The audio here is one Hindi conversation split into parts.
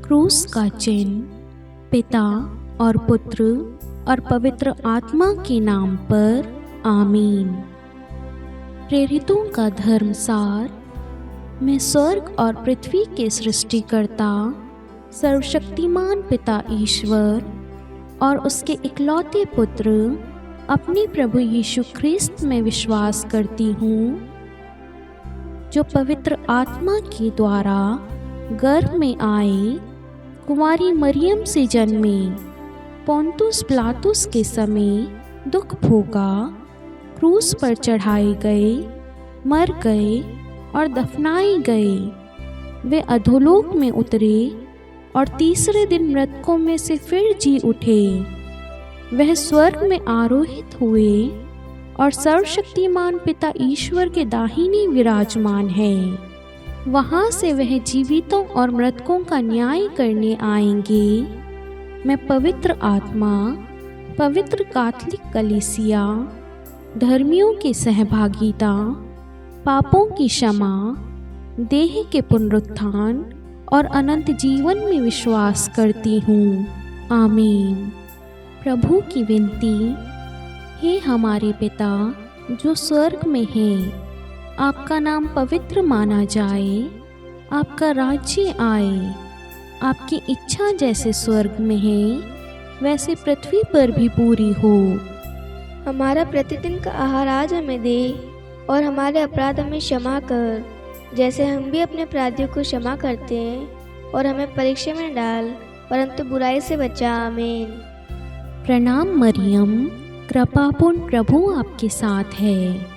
क्रूस का चिन्ह पिता और पुत्र और पवित्र आत्मा के नाम पर आमीन। प्रेरितों का धर्मसार। मैं स्वर्ग और पृथ्वी के सृष्टिकर्ता सर्वशक्तिमान पिता ईश्वर और उसके इकलौते पुत्र अपने प्रभु यीशु ख्रिस्त में विश्वास करती हूँ, जो पवित्र आत्मा के द्वारा गर्भ में आए, कुंवारी मरियम से जन्मे, पोंतुस पिलातुस के समय दुख भोगा, क्रूस पर चढ़ाए गए, मर गए और दफनाए गए। वे अधोलोक में उतरे और तीसरे दिन मृतकों में से फिर जी उठे। वह स्वर्ग में आरोहित हुए और सर्वशक्तिमान पिता ईश्वर के दाहिने विराजमान है। वहाँ से वह जीवितों और मृतकों का न्याय करने आएंगे। मैं पवित्र आत्मा, पवित्र कैथोलिक कलीसिया, धर्मियों की सहभागिता, पापों की क्षमा, देह के पुनरुत्थान और अनंत जीवन में विश्वास करती हूँ। आमीन। प्रभु की विनती। हे हमारे पिता जो स्वर्ग में है, आपका नाम पवित्र माना जाए, आपका राज्य आए, आपकी इच्छा जैसे स्वर्ग में है वैसे पृथ्वी पर भी पूरी हो। हमारा प्रतिदिन का आहार आज हमें दे और हमारे अपराध हमें क्षमा कर, जैसे हम भी अपने अपराधियों को क्षमा करते हैं, और हमें परीक्षा में न डाल परंतु बुराई से बचा। आमीन। प्रणाम मरियम, कृपापूर्ण प्रभु आपके साथ है।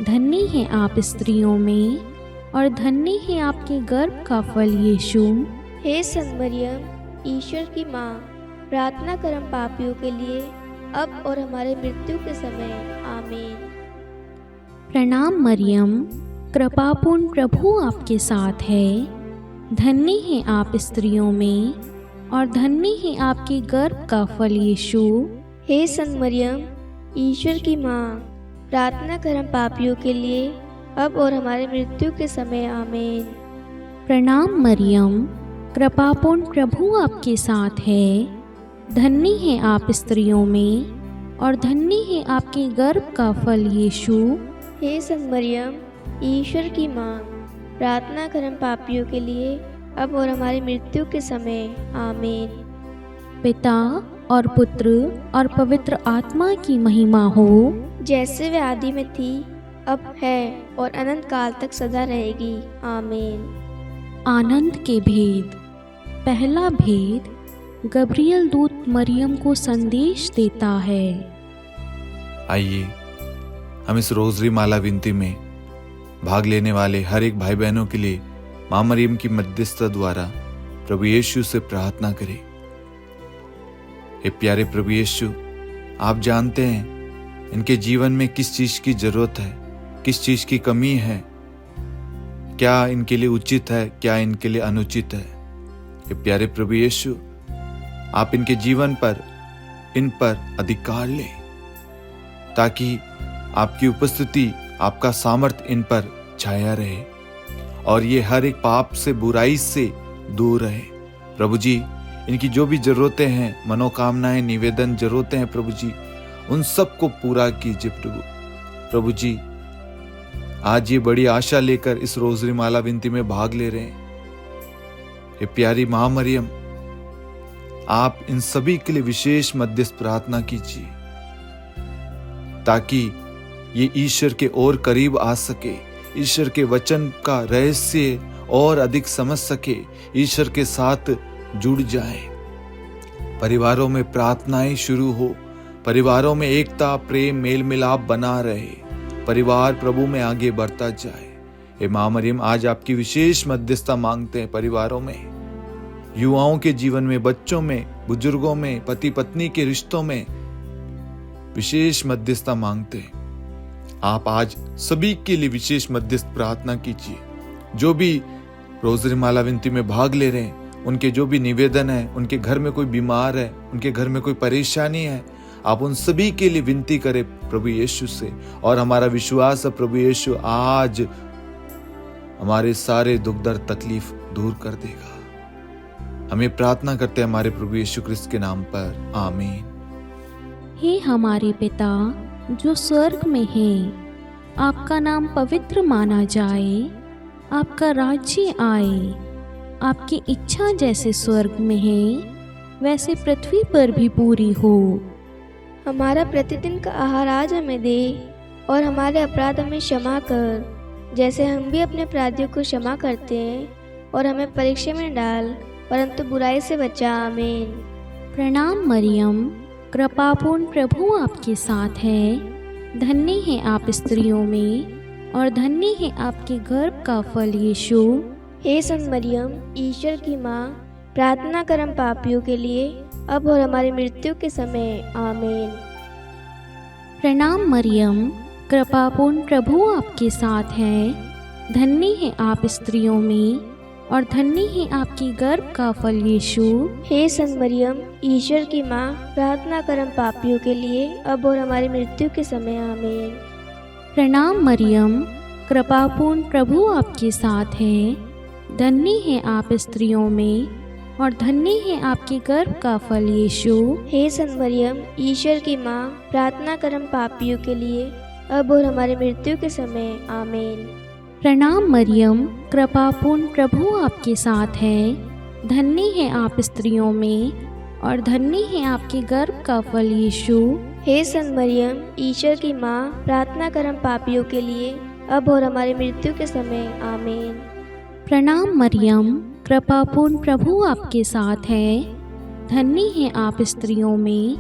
धन्य है आप स्त्रियों में और धन्य है आपके गर्भ का फल यीशु। हे संत मरियम, ईश्वर की माँ, प्रार्थना कर हम पापियों के लिए अब और हमारे मृत्यु के समय। आमीन। प्रणाम मरियम, कृपापूर्ण प्रभु आपके साथ है। धन्य है आप स्त्रियों में और धन्य है आपके गर्भ का फल यीशु। हे संत मरियम, ईश्वर की माँ, प्रार्थना कर हम पापियों के लिए अब और हमारे मृत्यु के समय। आमीन। प्रणाम मरियम, कृपापूर्ण प्रभु आपके साथ है। धन्य है आप स्त्रियों में और धन्य है आपके गर्भ का फल यीशु। हे संत मरियम, ईश्वर की माँ, प्रार्थना कर हम पापियों के लिए अब और हमारी मृत्यु के समय। आमीन। पिता और पुत्र और पवित्र आत्मा की महिमा हो, जैसे वे आदि में थी, अब है और अनंत काल तक सदा रहेगी। आमीन। आनंद के भेद। पहला भेद, गब्रियल दूत मरियम को संदेश देता है। आइए हम इस रोजरी माला विनती में भाग लेने वाले हर एक भाई बहनों के लिए मां मरियम की मध्यस्थता द्वारा प्रभु यीशु से प्रार्थना करें। हे प्यारे प्रभु यीशु, आप जानते हैं इनके जीवन में किस चीज की जरूरत है, किस चीज की कमी है, क्या इनके लिए उचित है, क्या इनके लिए अनुचित है। हे प्यारे प्रभु यीशु, आप इनके जीवन पर, इन पर अधिकार लें, ताकि आपकी उपस्थिति, आपका सामर्थ इन पर छाया रहे और ये हर एक पाप से, बुराई से दूर रहे। प्रभु जी, इनकी जो भी जरूरतें हैं, मनोकामनाएं, निवेदन, जरूरतें हैं प्रभु जी, उन सब को पूरा कीजिए प्रभु जी। आज ये बड़ी आशा लेकर इस रोजरी माला विनती में भाग ले रहे हैं। ये प्यारी मां मरियम, आप इन सभी के लिए विशेष मध्यस्थ प्रार्थना कीजिए, ताकि ये ईश्वर के और करीब आ सके, ईश्वर के वचन का रहस्य और अधिक समझ सके, ईश्वर के साथ जुड़ जाए। परिवारों में प्रार्थनाएं शुरू हो, परिवारों में एकता, प्रेम, मेल मिलाप बना रहे, परिवार प्रभु में आगे बढ़ता जाए। हे मां मरियम, आज आपकी विशेष मध्यस्थता मांगते हैं परिवारों में, युवाओं के जीवन में, बच्चों में, बुजुर्गों में, पति पत्नी के रिश्तों में विशेष मध्यस्थता मांगते हैं। आप आज सभी के लिए विशेष मध्यस्थ प्रार्थना कीजिए। जो भी रोजरी माला विनती में भाग ले रहे हैं, उनके जो भी निवेदन है, उनके घर में कोई बीमार है, उनके घर में कोई परेशानी है, आप उन सभी के लिए विनती करें प्रभु यीशु से। और हमारा विश्वास है प्रभु यीशु आज हमारे सारे दुख दर्द तकलीफ दूर कर देगा। हमें प्रार्थना करते हैं हमारे प्रभु यीशु क्रिस्त के नाम पर, आमीन। हे हमारे पिता जो स्वर्ग में है, आपका नाम पवित्र माना जाए, आपका राज्य आए, आपकी इच्छा जैसे स्वर्ग में है वैसे पृथ्वी पर भी पूरी हो। हमारा प्रतिदिन का आहार आज हमें दे और हमारे अपराध हमें क्षमा कर, जैसे हम भी अपने अपराधियों को क्षमा करते हैं, और हमें परीक्षा में न डाल परंतु बुराई से बचा। आमीन। प्रणाम मरियम, कृपापूर्ण प्रभु आपके साथ है। धन्य है आप स्त्रियों में और धन्य है आपके गर्भ का फल यीशु। हे संत मरियम, ईश्वर की माँ, प्रार्थना कर हम पापियों के लिए अब और हमारी मृत्यु के समय। आमीन। प्रणाम मरियम, कृपापूर्ण प्रभु आपके साथ है। धन्य है आप स्त्रियों में और धन्य है आपकी गर्भ का फल यीशु। हे संत मरियम, ईश्वर की माँ, प्रार्थना कर हम पापियों के लिए अब और हमारी मृत्यु के समय। आमीन। प्रणाम मरियम, कृपापूर्ण प्रभु आपके साथ है। धन्य है आप स्त्रियों में और धन्य है आपके गर्भ का फल यीशु। हे संत मरियम, ईश्वर की माँ, प्रार्थना कर हम पापियों के लिए अब और हमारी मृत्यु के समय। आमीन। प्रणाम मरियम, कृपापूर्ण प्रभु आपके साथ है। धन्य है आप स्त्रियों में और धन्य है आपके गर्भ का फल यीशु। हे संत मरियम, ईश्वर की माँ, प्रार्थना कर हम पापियों के लिए अब और हमारी मृत्यु के समय। आमीन। प्रणाम मरियम, कृपापूर्ण प्रभु आपके साथ है। धन्य है आप स्त्रियों में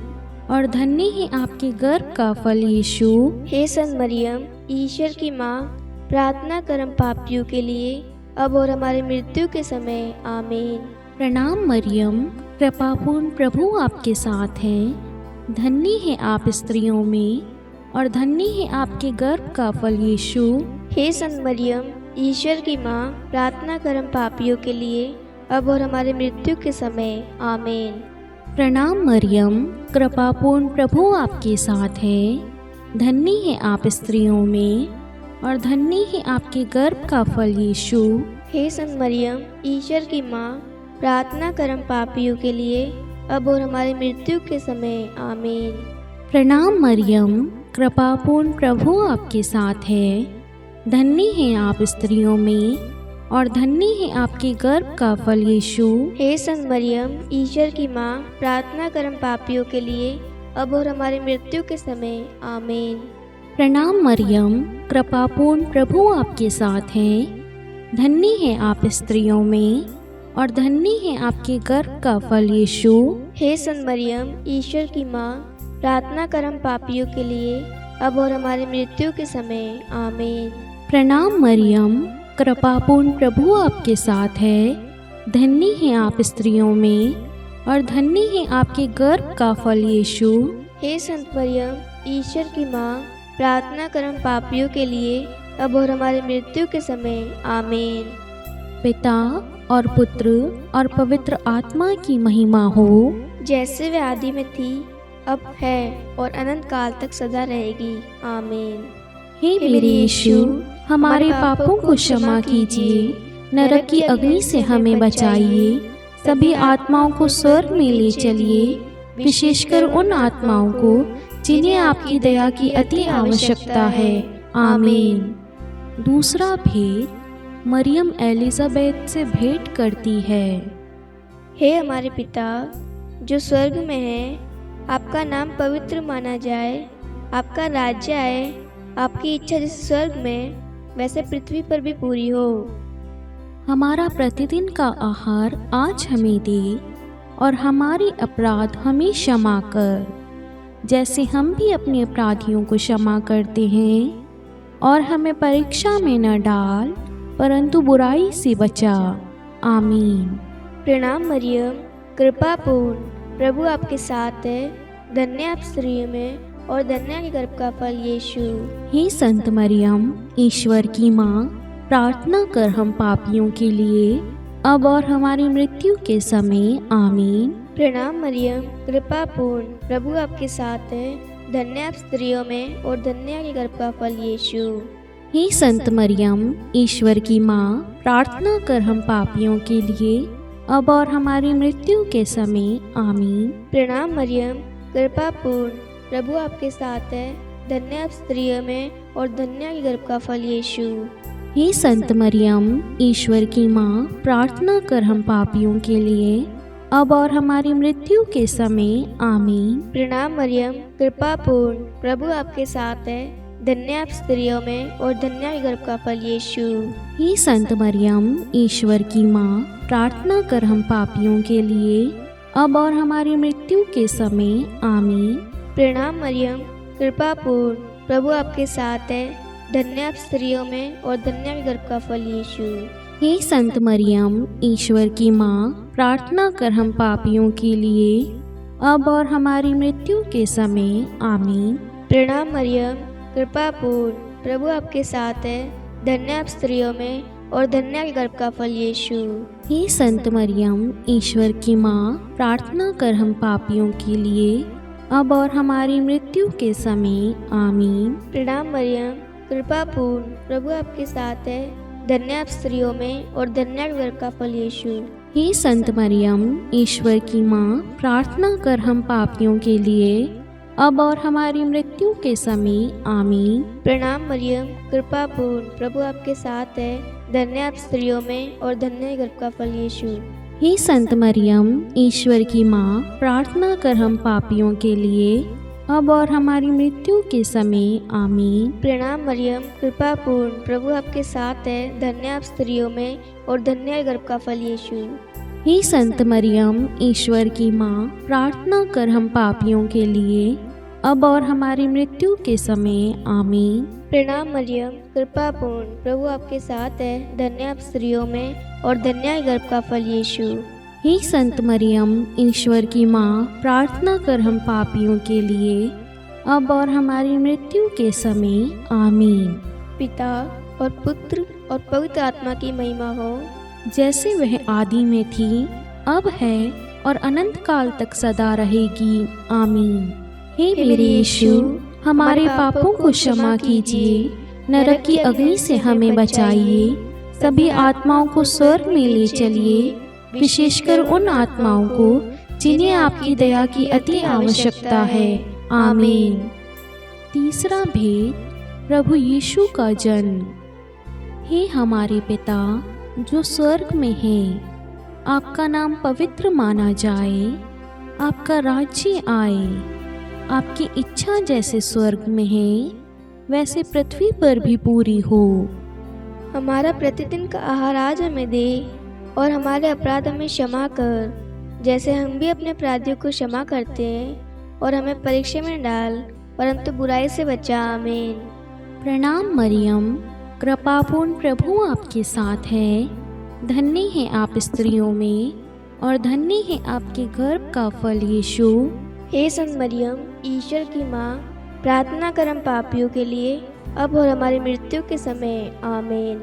और धन्य है आपके गर्भ का फल यीशु। हे संत मरियम, ईश्वर की माँ, प्रार्थना कर हम पापियों के लिए अब और हमारी मृत्यु के समय। आमीन। प्रणाम मरियम, कृपापूर्ण प्रभु आपके साथ है। धन्य है आप स्त्रियों में और धन्य है आपके गर्भ का फल यीशु। हे संत मरियम, ईश्वर की माँ, प्रार्थना कर हम पापियों के लिए अब और हमारी मृत्यु के समय। आमीन। प्रणाम मरियम, कृपापूर्ण प्रभु आपके साथ है। धन्य है आप स्त्रियों में और धन्य है आपके गर्भ का फल यीशु। हे संत मरियम, ईश्वर की माँ, प्रार्थना कर हम पापियों के लिए अब और हमारी मृत्यु के समय। आमीन। प्रणाम मरियम, कृपापूर्ण प्रभु आपके साथ है। धन्य है आप स्त्रियों में और धन्य है आपके गर्भ का फल यीशु। हे संत मरियम, ईश्वर की माँ, प्रार्थना कर हम पापियों के लिए अब और हमारी मृत्यु के समय। आमीन। प्रणाम मरियम, कृपापूर्ण प्रभु आपके साथ है। धन्य है आप स्त्रियों में और धन्य है आपके गर्भ का फल यीशु। हे संत मरियम, ईश्वर की माँ, प्रार्थना कर हम पापियों के लिए अब और हमारी मृत्यु के समय। आमीन। प्रणाम मरियम, कृपापूर्ण प्रभु आपके साथ है। धन्य है आप स्त्रियों में और धन्य है आपके गर्भ का फल यीशु। हे संत मरियम, ईश्वर की माँ, प्रार्थना कर हम पापियों के लिए अब और हमारी मृत्यु के समय। आमीन। पिता और पुत्र और पवित्र आत्मा की महिमा हो, जैसे वे आदि में थी, अब है और अनंत काल तक सदा रहेगी। आमीन। हे मेरे यीशु, हमारे पापों को क्षमा कीजिए, नरक की अग्नि से हमें बचाइए, सभी आत्माओं को स्वर्ग में ले चलिए, विशेषकर उन आत्माओं को जिन्हें आपकी दया की अति आवश्यकता है। आमीन। दूसरा भेद, मरियम एलिजाबेथ से भेंट करती है। हे हमारे पिता जो स्वर्ग में है, आपका नाम पवित्र माना जाए, आपका राज्य आए, आपकी इच्छा जैसे स्वर्ग में वैसे पृथ्वी पर भी पूरी हो। हमारा प्रतिदिन का आहार आज हमें दे और हमारे अपराध हमें क्षमा कर, जैसे हम भी अपने अपराधियों को क्षमा करते हैं, और हमें परीक्षा में न डाल परंतु बुराई से बचा। आमीन। प्रणाम मरियम, कृपा पूर्ण, प्रभु आपके साथ है, धन्य आप स्त्रियों में और धन्य के गर्भ का फल यीशु। हे संत मरियम, ईश्वर की माँ, प्रार्थना कर हम पापियों के लिए अब और हमारी मृत्यु के समय। आमीन। प्रणाम मरियम, कृपा पूर्ण, प्रभु आपके साथ है, धन्य आप स्त्रियों में और धन्य के गर्भ का फल यीशु। हे संत मरियम, ईश्वर की माँ, प्रार्थना कर हम पापियों के लिए अब और हमारी मृत्यु के समय आमीन। प्रणाम मरियम, कृपा पूर्ण, प्रभु आपके साथ है। धन्य आप स्त्रियों में और धन्य आपके गर्भ का फल यीशु। हे संत मरियम, ईश्वर की माँ, प्रार्थना कर हम पापियों के लिए अब और हमारी मृत्यु के समय आमीन। प्रणाम मरियम, कृपा पूर्ण, प्रभु आपके साथ है। धन्य आप स्त्रियों में और धन्य आपके गर्भ का फल यीशु। हे संत मरियम, ईश्वर की माँ, प्रार्थना कर हम पापियों के लिए अब और हमारी मृत्यु के समय आमीन। प्रणाम मरियम, कृपा पूर्ण, प्रभु आपके साथ है। धन्य आप स्त्रियों में और धन्य आपके गर्भ का फल यीशु। हे संत मरियम, ईश्वर की माँ, प्रार्थना कर हम पापियों के लिए अब और हमारी मृत्यु के समय आमीन। प्रणाम मरियम, कृपा पूर्ण, प्रभु आपके साथ है। धन्य आप स्त्रियों में और धन्य आपके गर्भ का फल यीशु। हे संत मरियम, ईश्वर की माँ, प्रार्थना कर हम पापियों के लिए अब और हमारी मृत्यु के समय आमीन। प्रणाम मरियम, कृपा पूर्ण, प्रभु आपके साथ है। धन्य आप स्त्रियों में और धन्य आपके गर्भ का फल यीशु। हे संत मरियम, ईश्वर की माँ, प्रार्थना कर हम पापियों के लिए अब और हमारी मृत्यु के समय आमीन। प्रणाम मरियम, कृपा पूर्ण, प्रभु आपके साथ है। धन्य आप स्त्रियों में और धन्य आपके गर्भ का फल यीशु। हे संत मरियम, ईश्वर की माँ, प्रार्थना कर हम पापियों के लिए अब और हमारी मृत्यु के समय आमीन। प्रणाम मरियम, कृपा पूर्ण, प्रभु आपके साथ है। धन्य आप स्त्रियों में और धन्य आपके गर्भ का फल यीशु। हे संत मरियम, ईश्वर की माँ, प्रार्थना कर हम पापियों के लिए अब और हमारी मृत्यु के समय आमीन। प्रणाम मरियम, कृपा पूर्ण, प्रभु आपके साथ है। धन्य आप स्त्रियों में और धन्य आपके गर्भ का फल यीशु। हे संत मरियम, ईश्वर की माँ, प्रार्थना कर हम पापियों के लिए अब और हमारी मृत्यु के समय आमीन। पिता और पुत्र और पवित्र आत्मा की महिमा हो, जैसे वह आदि में थी, अब है और अनंत काल तक सदा रहेगी आमीन। हे मेरे यीशु, हमारे पापों को क्षमा कीजिए, नरक की अग्नि से हमें बचाइए, सभी आत्माओं को स्वर्ग में ले चलिए, विशेषकर उन आत्माओं को जिन्हें आपकी दया की अति आवश्यकता है आमीन। तीसरा भेद, प्रभु यीशु का जन्म। हे हमारे पिता जो स्वर्ग में है, आपका नाम पवित्र माना जाए, आपका राज्य आए, आपकी इच्छा जैसे स्वर्ग में है वैसे पृथ्वी पर भी पूरी हो। हमारा प्रतिदिन का आहार आज हमें दे और हमारे अपराध हमें क्षमा कर, जैसे हम भी अपने अपराधियों को क्षमा करते हैं, और हमें परीक्षा में न डाल परंतु बुराई से बचा आमीन। प्रणाम मरियम, कृपापूर्ण, प्रभु आपके साथ है। धन्य है आप स्त्रियों में और धन्य है आपके गर्भ का फल यीशु। हे संत मरियम, ईश्वर की माँ, प्रार्थना कर हम पापियों के लिए अब और हमारी मृत्यु के समय आमीन।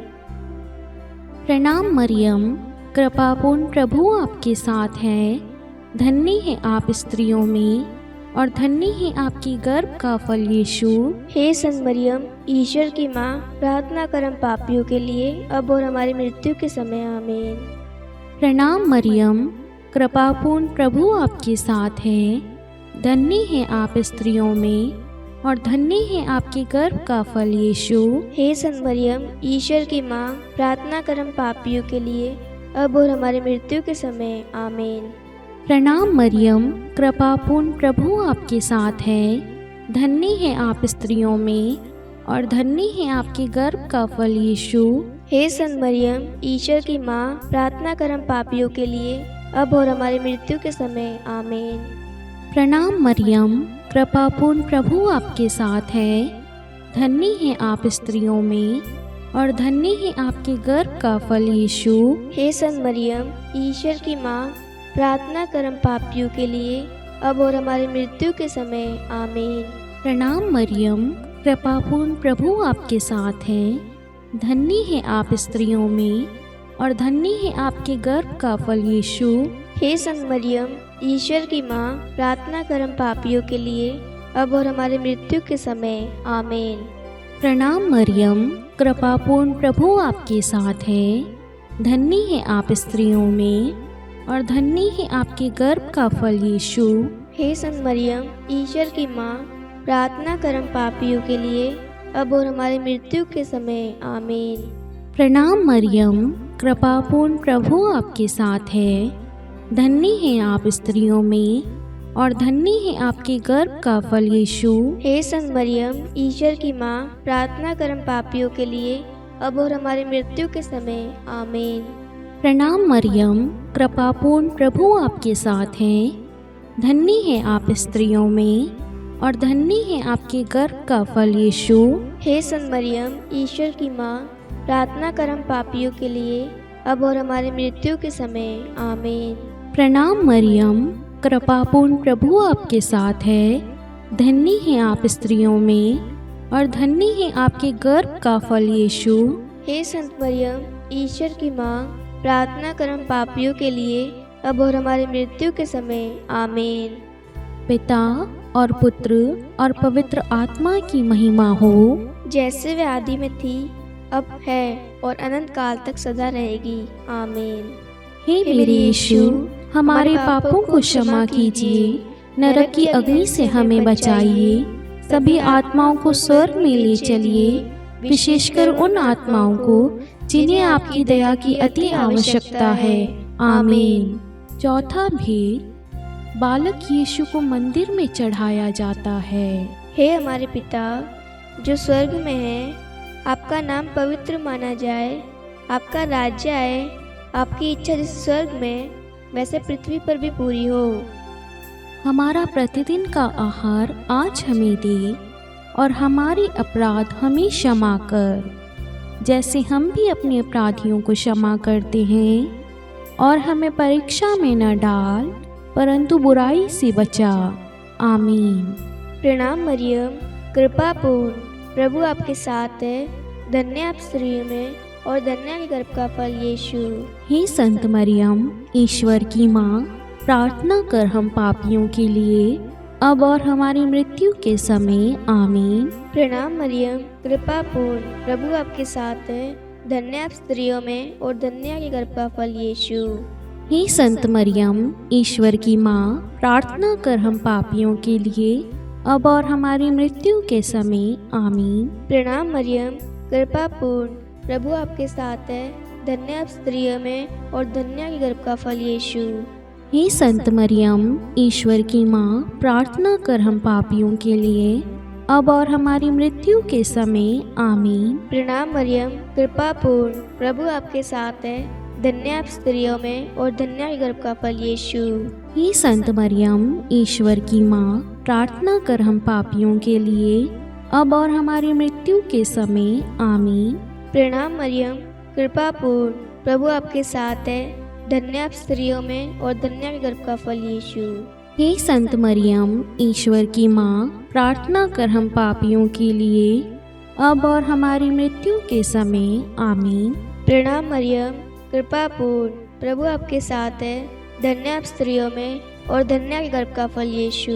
प्रणाम मरियम, कृपापूर्ण, प्रभु आपके साथ है। धन्य है आप स्त्रियों में और धन्य है आपकी गर्भ का फल यीशु। हे संत मरियम, ईश्वर की माँ, प्रार्थना कर हम पापियों के लिए अब और हमारी मृत्यु के समय आमीन। प्रणाम मरियम, कृपापूर्ण, प्रभु आपके साथ है। धन्य है आप स्त्रियों में और धन्य है आपके गर्भ का फल यीशु। हे संत मरियम, ईश्वर की माँ, प्रार्थना कर हम पापियों के लिए अब और हमारी मृत्यु के समय आमीन। प्रणाम मरियम, कृपापूर्ण, प्रभु आपके साथ है। धन्य है आप स्त्रियों में और धन्य है आपके गर्भ का फल यीशु। हे संत मरियम, ईश्वर की माँ, प्रार्थना कर हम पापियों के लिए अब और हमारी मृत्यु के समय आमीन। प्रणाम मरियम, कृपापूर्ण, प्रभु आपके साथ है। धन्य है आप स्त्रियों में और धन्य है आपके गर्भ का फल यीशु। हे संत मरियम, ईश्वर की माँ, प्रार्थना कर हम पापियों के लिए अब और हमारी मृत्यु के समय आमीन। प्रणाम मरियम, कृपापूर्ण, प्रभु आपके साथ हैं। धन्य है आप स्त्रियों में और धन्य है आपके गर्भ का फल यीशु। हे संत मरियम, ईश्वर की माँ, प्रार्थना कर हम पापियों के लिए अब और हमारी मृत्यु के समय आमीन। प्रणाम मरियम, कृपापूर्ण, प्रभु आपके साथ है। धन्य है आप स्त्रियों में और धन्य है आपके गर्भ का फल यीशु। हे संत मरियम, ईश्वर की माँ, प्रार्थना कर हम पापियों के लिए, अब और हमारी मृत्यु के समय। आमीन। प्रणाम मरियम, कृपापूर्ण प्रभु आपके साथ है। धन्य है आप स्त्रियों में और धन्य है आपके गर्भ का फल यीशु। हे संत मरियम, ईश्वर की माँ, प्रार्थना कर हम पापियों के लिए, अब और हमारी मृत्यु के समय। आमीन। प्रणाम मरियम, कृपापूर्ण प्रभु आपके साथ है। धन्य है आप स्त्रियों में और धन्य है आपके गर्भ का फल यीशु। हे संत मरियम, ईश्वर की माँ, प्रार्थना कर हम पापियों के लिए, अब और हमारी मृत्यु के समय। आमीन। प्रणाम मरियम, कृपापूर्ण प्रभु आपके साथ है। धन्य है आप स्त्रियों में और धन्य है आपके गर्भ का फल यीशु। हे संत मरियम, ईश्वर की माँ, प्रार्थना कर हम पापियों के लिए, अब और हमारी मृत्यु के समय। आमीन। पिता और पुत्र और पवित्र आत्मा की महिमा हो, जैसे वे आदि में थी, अब है और अनंत काल तक सदा रहेगी। आमीन। हे मेरे यीशु, हमारे पापों को क्षमा कीजिए, नरक की अग्नि से हमें बचाइए, सभी आत्माओं को स्वर्ग में ले चलिए, विशेषकर उन आत्माओं को जिन्हें आपकी दया की अति आवश्यकता है। आमीन। चौथा भेद, बालक यीशु को मंदिर में चढ़ाया जाता है। हे हमारे पिता जो स्वर्ग में है, आपका नाम पवित्र माना जाए, आपका राज्य आए, आपकी इच्छा जैसे स्वर्ग में वैसे पृथ्वी पर भी पूरी हो। हमारा प्रतिदिन का आहार आज हमें दे और हमारे अपराध हमें क्षमा कर, जैसे हम भी अपने अपराधियों को क्षमा करते हैं, और हमें परीक्षा में न डाल परंतु बुराई से बचा। आमीन। प्रणाम मरियम, कृपापूर्ण प्रभु आपके साथ है। धन्य आप स्त्रियों में और धन्य के गर्भ का फल यीशु। हे संत मरियम, ईश्वर की माँ, प्रार्थना कर हम पापियों के लिए, अब और हमारी मृत्यु के समय। आमीन। प्रणाम मरियम, कृपापूर्ण प्रभु आपके साथ है। धन्य आप स्त्रियों में और धन्य के गर्भ का फल यीशु। हे संत मरियम, ईश्वर की माँ, प्रार्थना कर हम पापियों के लिए, अब और हमारी मृत्यु के समय। आमीन। प्रणाम मरियम, कृपापूर्ण प्रभु आपके साथ है। धन्य आप स्त्रियों में और धन्य के गर्भ का फल यीशु। हे संत मरियम, ईश्वर की माँ, प्रार्थना कर हम पापियों के लिए, अब और हमारी मृत्यु के समय। आमीन। प्रणाम मरियम, कृपापूर्ण प्रभु आपके साथ है। धन्य आप स्त्रियों में और धन्य के गर्भ का फल यीशु। हे संत मरियम, ईश्वर की माँ, प्रार्थना कर हम पापियों के लिए, अब और हमारी मृत्यु के समय। आमीन। प्रणाम मरियम, कृपापूर्ण प्रभु आपके साथ है। धन्य आप स्त्रियों में और धन्य के गर्भ का फल यीशु। हे संत मरियम, ईश्वर की माँ, प्रार्थना कर हम पापियों के लिए, अब और हमारी मृत्यु के समय। आमीन। प्रणाम मरियम, कृपापूर्ण प्रभु आपके साथ है। धन्य आप स्त्रियों में और धन्य के गर्भ का फल यीशु।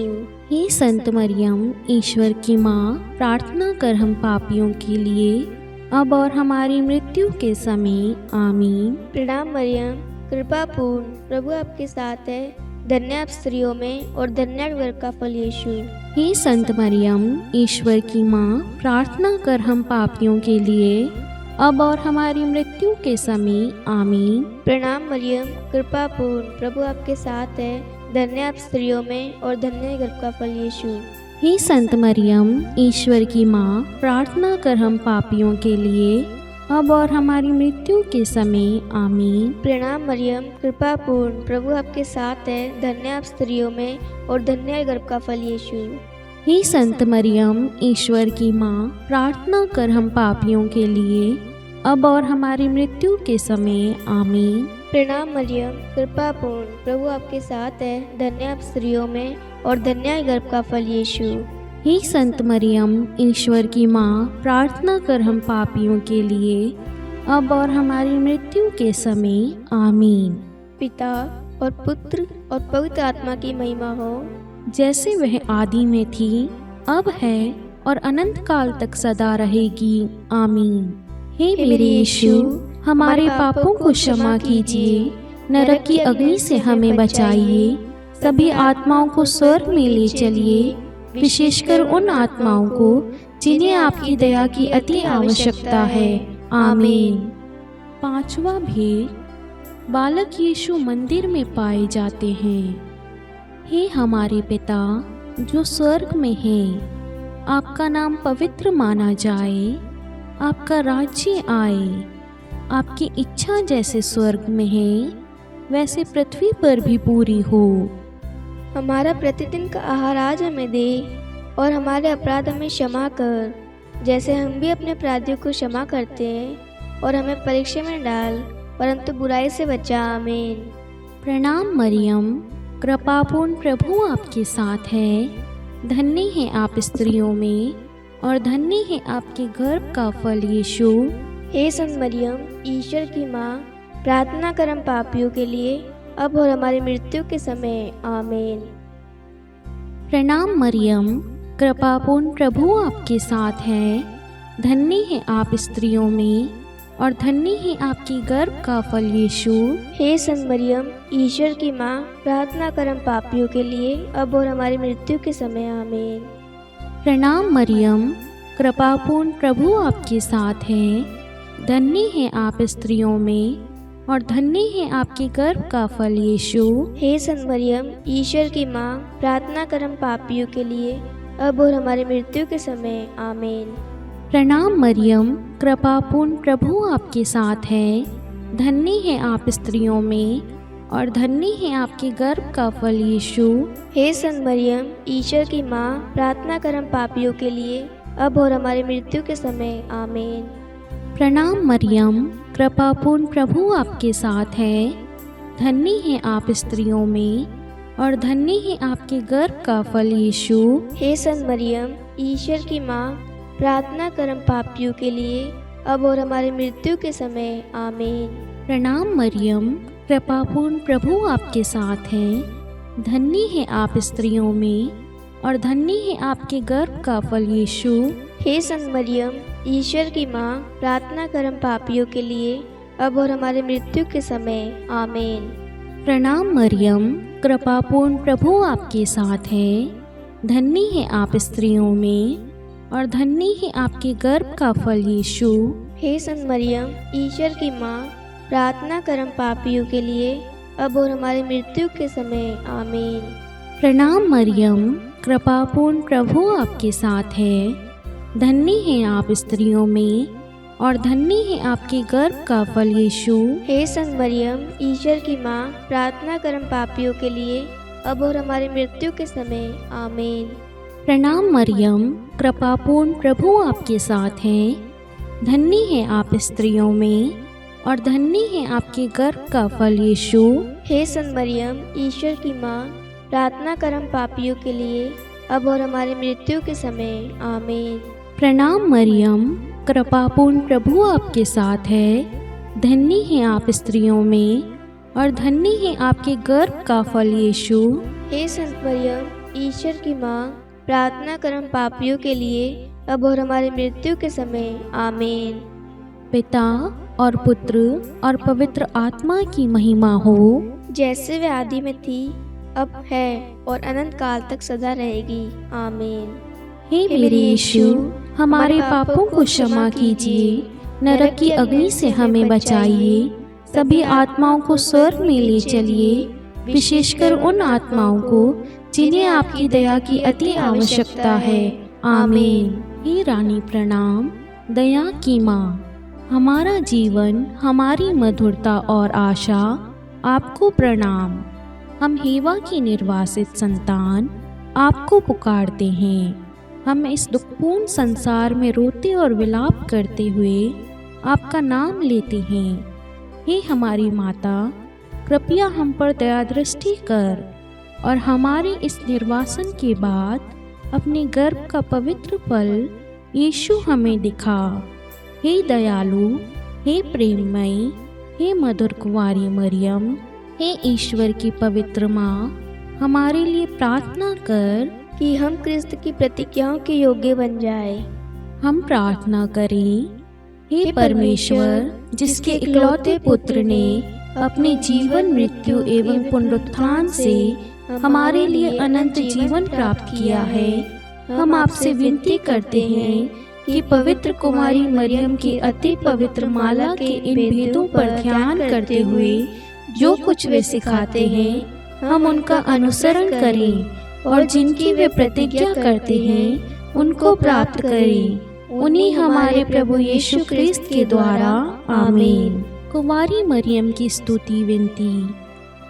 हे संत मरियम, ईश्वर की माँ, प्रार्थना कर हम पापियों के लिए, अब और हमारी मृत्यु के समय। आमीन। प्रणाम मरियम, कृपापूर्ण प्रभु आपके साथ है। धन्य आप स्त्रियों में और धन्य के गर्भ का फल यीशु। हे संत मरियम, ईश्वर की माँ, प्रार्थना कर हम पापियों के लिए, अब और हमारी मृत्यु के समय। आमीन। प्रणाम मरियम, कृपापूर्ण प्रभु आपके साथ है। धन्य आप स्त्रियों में और धन्य के गर्भ का फल यीशु। हे संत मरियम, ईश्वर की माँ, प्रार्थना कर हम पापियों के लिए, अब और हमारी मृत्यु के समय। आमीन। प्रणाम मरियम, कृपापूर्ण प्रभु आपके साथ है। धन्य आप स्त्रियों में और धन्य के गर्भ का फल यीशु। हे संत मरियम, ईश्वर की माँ, प्रार्थना कर हम पापियों के लिए, अब और हमारी मृत्यु के समय। आमीन। प्रणाम मरियम, कृपापूर्ण प्रभु आपके साथ है। धन्य आप स्त्रियों में और धन्य के गर्भ का फल यीशु। हे संत मरियम, ईश्वर की माँ, प्रार्थना कर हम पापियों के लिए, अब और हमारी मृत्यु के समय। आमीन। पिता और पुत्र और पवित्र आत्मा की महिमा हो, जैसे वह आदि में थी, अब है और अनंत काल तक सदा रहेगी। आमीन। हे मेरे यीशु, हमारे पापों को क्षमा कीजिए, नरक की अग्नि से हमें बचाइए। सभी आत्माओं को स्वर्ग में ले चलिए, विशेषकर उन आत्माओं को जिन्हें आपकी दया की अति आवश्यकता है। आमीन। पांचवा भेद, बालक यीशु मंदिर में पाए जाते हैं। हे हमारे पिता जो स्वर्ग में हैं, आपका नाम पवित्र माना जाए, आपका राज्य आए, आपकी इच्छा जैसे स्वर्ग में है वैसे पृथ्वी पर भी पूरी हो। हमारा प्रतिदिन का आहार आज हमें दे, और हमारे अपराध हमें क्षमा कर, जैसे हम भी अपने अपराधियों को क्षमा करते हैं, और हमें परीक्षा में न डाल, परंतु बुराई से बचा। आमीन। प्रणाम मरियम, कृपापूर्ण प्रभु आपके साथ है। धन्य है आप स्त्रियों में, और धन्य है आपके गर्भ का फल यीशु। हे संत मरियम, ईश्वर की माँ, प्रार्थना कर हम पापियों के लिए, अब और हमारी मृत्यु के समय। आमीन। प्रणाम मरियम, कृपापूर्ण प्रभु आपके साथ है। धन्य है आप स्त्रियों में, और धन्य है आपकी गर्भ का फल यीशु। हे संत मरियम, ईश्वर की माँ, प्रार्थना कर हम पापियों के लिए, अब और हमारी मृत्यु के समय। आमीन। प्रणाम मरियम, कृपापूर्ण प्रभु आपके साथ है। धन्य है आप स्त्रियों में, और धन्य है आपके गर्भ का फल यीशु। हे संत मरियम, ईश्वर की माँ, प्रार्थना कर हम पापियों के लिए, अब और हमारी मृत्यु के समय। आमीन। प्रणाम मरियम, कृपापूर्ण प्रभु आपके साथ है। धन्य है आप स्त्रियों में, और धन्य है आपके गर्भ का फल यीशु। हे संत मरियम, ईश्वर की माँ, प्रार्थना कर हम पापियों के लिए, अब और हमारी मृत्यु के समय। आमीन। प्रणाम मरियम, कृपापूर्ण प्रभु आपके साथ है। धन्य है आप स्त्रियों में, और धन्य है आपके गर्भ का फल यीशु। हे संत मरियम, ईश्वर की माँ, प्रार्थना कर हम पापियों के लिए, अब और हमारी मृत्यु के समय। आमीन। प्रणाम मरियम, कृपापूर्ण प्रभु आपके साथ है। धन्य है आप स्त्रियों में, और धन्य है आपके गर्भ का फल यीशु। हे संत मरियम, ईश्वर की माँ, प्रार्थना कर हम पापियों के लिए, अब और हमारे मृत्यु के समय। आमीन। प्रणाम मरियम, कृपापूर्ण प्रभु आपके साथ है। धन्य है आप स्त्रियों में, और धन्य है आपके गर्भ का फल यीशु। हे संत मरियम, ईश्वर की माँ, प्रार्थना कर हम पापियों के लिए, अब और हमारी मृत्यु के समय। आमीन। प्रणाम मरियम, कृपापूर्ण प्रभु आपके साथ है। धन्य है आप स्त्रियों में, और धन्य है आपके गर्भ का फल यीशु। हे संत मरियम, ईश्वर की माँ, प्रार्थना कर हम पापियों के लिए, अब और हमारी मृत्यु के समय। आमीन। प्रणाम मरियम, कृपापूर्ण प्रभु आपके साथ है। धन्य है आप स्त्रियों में, और धन्य है आपके गर्भ का फल यीशु। हे संत मरियम, ईश्वर की माँ, प्रार्थना कर हम पापियों के लिए, अब और हमारी मृत्यु के समय। आमीन। प्रणाम मरियम, कृपापूर्ण प्रभु आपके साथ है। धन्य है आप स्त्रियों में, और धन्य है आपके गर्भ का फल यीशु। हे संत मरियम, ईश्वर की माँ, प्रार्थना कर हम पापियों के लिए, अब और हमारी मृत्यु के समय। आमीन। पिता और पुत्र और पवित्र आत्मा की महिमा हो, जैसे वे आदि में थी, अब है, और अनंत काल तक सदा रहेगी। आमीन। हे मेरे यीशु, हमारे पापों को क्षमा कीजिए, नरक की अग्नि से हमें बचाइए, सभी आत्माओं को स्वर्ग में ले चलिए, विशेषकर उन आत्माओं को जिन्हें आपकी दया की अति आवश्यकता है। आमीन। हे रानी प्रणाम, दया की माँ, हमारा जीवन, हमारी मधुरता और आशा, आपको प्रणाम। हम हेवा की निर्वासित संतान आपको पुकारते हैं। हम इस दुखपूर्ण संसार में रोते और विलाप करते हुए आपका नाम लेते हैं। हे हमारी माता, कृपया हम पर दया दृष्टि कर, और हमारे इस निर्वासन के बाद अपने गर्भ का पवित्र फल यीशु हमें दिखा। हे दयालु, हे प्रेममयी, हे मधुर कुंवारी मरियम, हे ईश्वर की पवित्र माँ, हमारे लिए प्रार्थना कर कि हम क्रिस्त की प्रतिज्ञाओं के योग्य बन जाए। हम प्रार्थना करें। हे परमेश्वर, जिसके इकलौते पुत्र ने अपने जीवन, मृत्यु एवं पुनरुत्थान से हमारे लिए अनंत जीवन प्राप्त किया है, हम आपसे विनती करते हैं कि पवित्र कुमारी मरियम की अति पवित्र माला के इन भेदों पर ध्यान करते हुए जो कुछ वे सिखाते हैं, हम उनका अनुसरण करें और जिनकी वे प्रतिज्ञा करते हैं उनको प्राप्त करें। उन्हीं हमारे प्रभु यीशु क्रिस्त के द्वारा, आमीन। कुमारी मरियम की स्तुति विनती।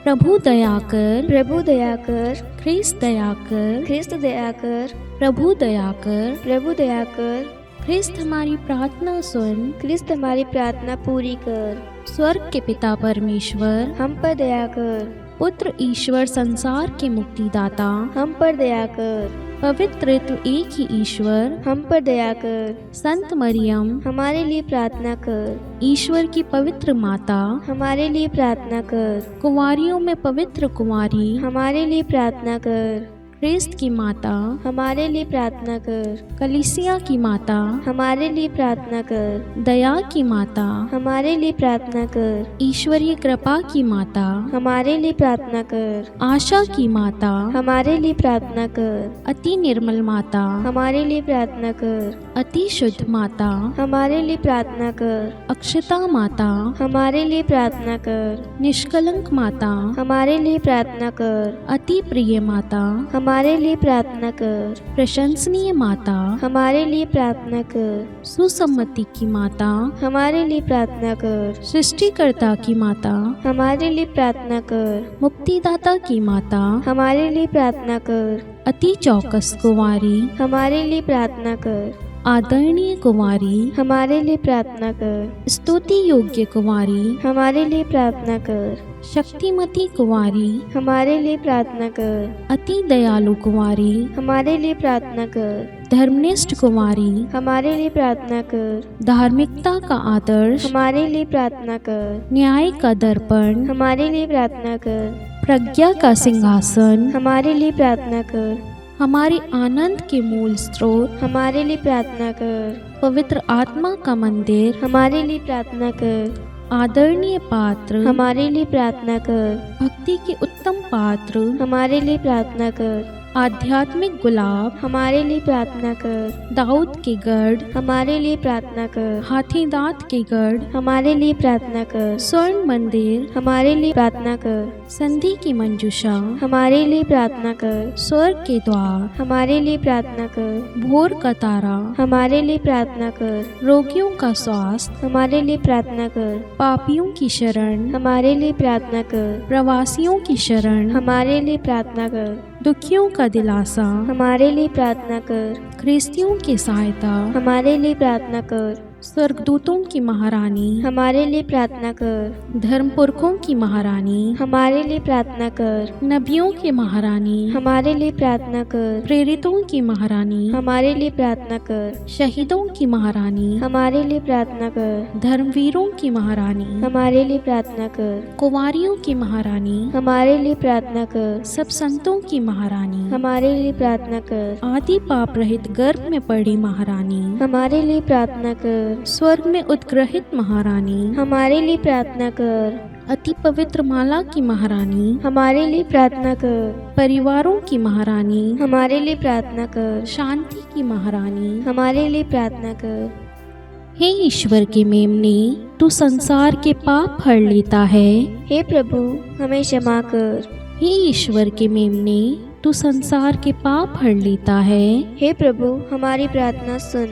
प्रभु दया कर, प्रभु दया कर, ख्रिस्त दया कर, ख्रिस्त दया कर, प्रभु दया कर, प्रभु दया कर, ख्रिस्त हमारी प्रार्थना सुन, ख्रिस्त हमारी प्रार्थना पूरी कर। स्वर्ग के पिता परमेश्वर, हम पर दया कर, पुत्र ईश्वर संसार के मुक्तिदाता, हम पर दया कर, पवित्र त्रित्व एक ही ईश्वर, हम पर दया कर। संत मरियम, हमारे लिए प्रार्थना कर, ईश्वर की पवित्र माता, हमारे लिए प्रार्थना कर, कुंवारियों में पवित्र कुंवारी, हमारे लिए प्रार्थना कर, ख्रिस्त की माता, हमारे लिए प्रार्थना कर, कलीसिया की माता, हमारे लिए प्रार्थना कर, दया की माता, हमारे लिए प्रार्थना कर, ईश्वरीय कृपा की माता, हमारे लिए प्रार्थना कर, आशा की माता, हमारे लिए प्रार्थना कर, अति निर्मल माता, हमारे लिए प्रार्थना कर, अति शुद्ध माता, हमारे लिए प्रार्थना कर, अक्षता माता, हमारे लिए प्रार्थना कर, निष्कलंक माता, हमारे लिए प्रार्थना कर, अति प्रिय माता, हमारे लिए प्रार्थना कर, प्रशंसनीय माता, हमारे लिए प्रार्थना कर, सुसम्मति की माता, हमारे लिए प्रार्थना कर, सृष्टिकर्ता की माता, हमारे लिए प्रार्थना कर, मुक्तिदाता की माता, हमारे लिए प्रार्थना कर, अति चौकस कुंवारी, हमारे लिए प्रार्थना कर, आदरणीय कुंवारी, हमारे लिए प्रार्थना कर, स्तुति योग्य कुंवारी, हमारे लिए प्रार्थना कर, शक्तिमती कुंवारी, हमारे लिए प्रार्थना कर, अति दयालु कुंवारी, हमारे लिए प्रार्थना कर, धर्मनिष्ठ कुंवारी, हमारे लिए प्रार्थना कर, धार्मिकता का आदर्श, हमारे लिए प्रार्थना कर, न्याय का दर्पण, हमारे लिए प्रार्थना कर, प्रज्ञा का सिंहासन, हमारे लिए प्रार्थना कर, हमारे आनंद के मूल स्रोत, हमारे लिए प्रार्थना कर, पवित्र आत्मा का मंदिर, हमारे लिए प्रार्थना कर, आदरणीय पात्र, हमारे लिए प्रार्थना कर, भक्ति के उत्तम पात्र, हमारे लिए प्रार्थना कर, आध्यात्मिक गुलाब, हमारे लिए प्रार्थना कर, दाऊद के गढ़, हमारे लिए प्रार्थना कर, हाथी दांत के गढ़, हमारे लिए प्रार्थना कर, स्वर्ण मंदिर, हमारे लिए प्रार्थना कर, संधि की मंजूषा, हमारे लिए प्रार्थना कर, स्वर्ग के द्वार, हमारे लिए प्रार्थना कर, भोर का तारा, हमारे लिए प्रार्थना कर, रोगियों का स्वास्थ्य, हमारे लिए प्रार्थना कर, पापियों की शरण, हमारे लिए प्रार्थना कर, प्रवासियों की शरण, हमारे लिए प्रार्थना कर, दुखियों का दिलासा, हमारे लिए प्रार्थना कर, ख्रिस्तियों की सहायता, हमारे लिए प्रार्थना कर, स्वर्गदूतों की महारानी, हमारे लिए प्रार्थना कर, धर्मपुरखों की महारानी, हमारे लिए प्रार्थना कर, नबियों की महारानी, हमारे लिए प्रार्थना कर, प्रेरितों की महारानी, हमारे लिए प्रार्थना कर, शहीदों की महारानी, हमारे लिए प्रार्थना कर, धर्मवीरों की महारानी, हमारे लिए प्रार्थना कर, कुंवारियों की महारानी, हमारे लिए प्रार्थना कर, सब संतों की महारानी, हमारे लिए प्रार्थना कर, आदि पाप रहित गर्भ में पड़ी महारानी, हमारे लिए प्रार्थना कर, स्वर्ग में उत्ग्रहित महारानी, हमारे लिए प्रार्थना कर, अति पवित्र माला की महारानी, हमारे लिए प्रार्थना कर, परिवारों की महारानी, हमारे लिए प्रार्थना कर, शांति की महारानी, हमारे लिए प्रार्थना कर। हे ईश्वर के मेमने, तू संसार के पाप हर लेता है। हे प्रभु, हमें क्षमा कर। हे ईश्वर के मेमने, तू संसार के पाप हर लेता है। हे प्रभु, हमारी प्रार्थना सुन।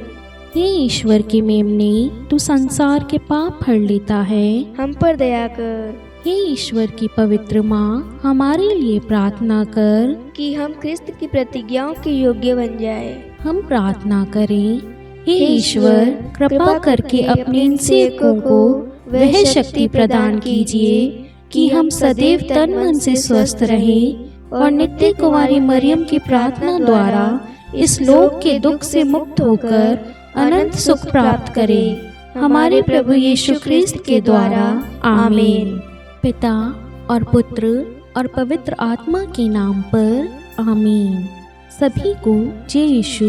हे ईश्वर के मेमने, तू संसार के पाप हर लेता है। हम पर दया कर। हे ईश्वर की पवित्र माँ, हमारे लिए प्रार्थना कर कि हम क्रिस्त की प्रतिज्ञाओं के योग्य बन जाए। हम प्रार्थना करें। हे ईश्वर, कृपा करके अपने इन सेवकों को वह शक्ति प्रदान कीजिए कि हम सदैव तन मन से स्वस्थ रहें और नित्य कुंवारी मरियम की प्रार्थना द्वारा इस लोक के दुख से मुक्त होकर अनंत सुख प्राप्त करें। हमारे प्रभु यीशु क्रिस्त के द्वारा, आमीन। पिता और पुत्र और पवित्र आत्मा के नाम पर, आमीन। सभी को जय यीशु।